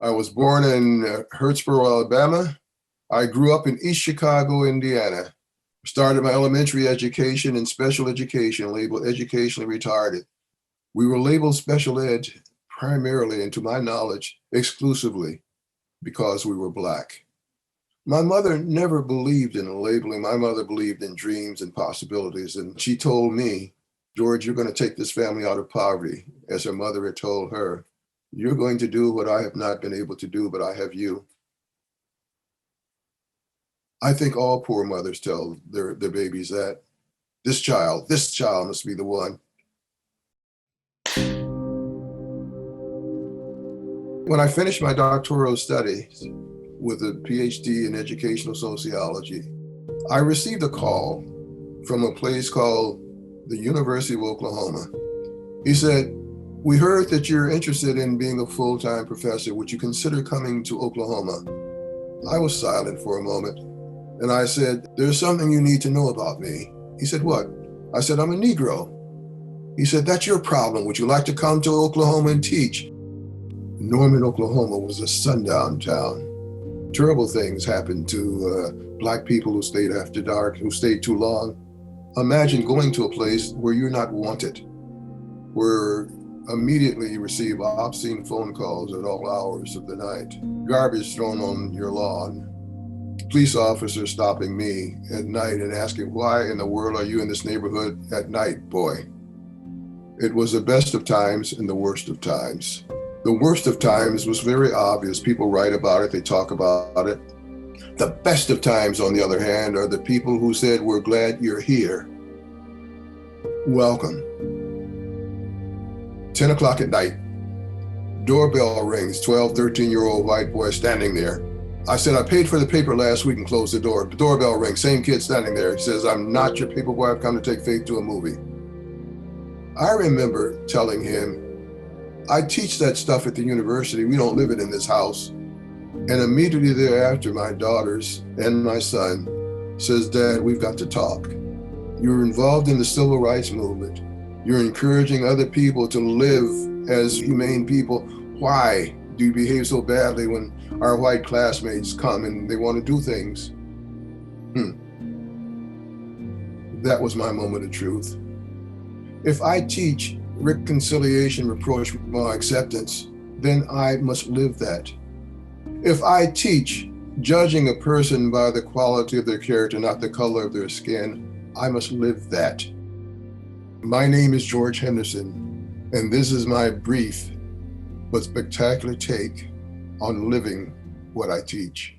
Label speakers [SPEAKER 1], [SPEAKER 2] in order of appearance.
[SPEAKER 1] I was born in Hurtsboro, Alabama. I grew up in East Chicago, Indiana. Started my elementary education in special education, labeled educationally retarded. We were labeled special ed primarily, and to my knowledge, exclusively because we were Black. My mother never believed in labeling. My mother believed in dreams and possibilities. And she told me, George, you're going to take this family out of poverty, as her mother had told her. You're going to do what I have not been able to do, but I have you. I think all poor mothers tell their babies that. This child must be the one. When I finished my doctoral studies with a PhD in educational sociology, I received a call from a place called the University of Oklahoma. He said, "We heard that you're interested in being a full-time professor. Would you consider coming to Oklahoma?" I was silent for a moment, and I said, "There's something you need to know about me." He said, "What?" I said, "I'm a Negro." He said, "That's your problem. Would you like to come to Oklahoma and teach?" Norman, Oklahoma was a sundown town. Terrible things happened to Black people who stayed after dark, who stayed too long. Imagine going to a place where you're not wanted, where immediately you receive obscene phone calls at all hours of the night, garbage thrown on your lawn, police officers stopping me at night and asking, "Why in the world are you in this neighborhood at night, boy?" It was the best of times and the worst of times. The worst of times was very obvious. People write about it, they talk about it. The best of times, on the other hand, are the people who said, "We're glad you're here. Welcome." 10 o'clock at night, doorbell rings, 12, 13-year-old white boy standing there. I said, "I paid for the paper last week," and closed the door. The doorbell rings, same kid standing there. He says, "I'm not your paper boy, I've come to take Faith to a movie." I remember telling him, "I teach that stuff at the university. We don't live it in this house." And immediately thereafter, my daughters and my son says, "Dad, we've got to talk. You're involved in the civil rights movement. You're encouraging other people to live as humane people. Why do you behave so badly when our white classmates come and they want to do things?" That was my moment of truth. If I teach reconciliation, rapprochement, acceptance, then I must live that. If I teach judging a person by the quality of their character, not the color of their skin, I must live that. My name is George Henderson, and this is my brief but spectacular take on living what I teach.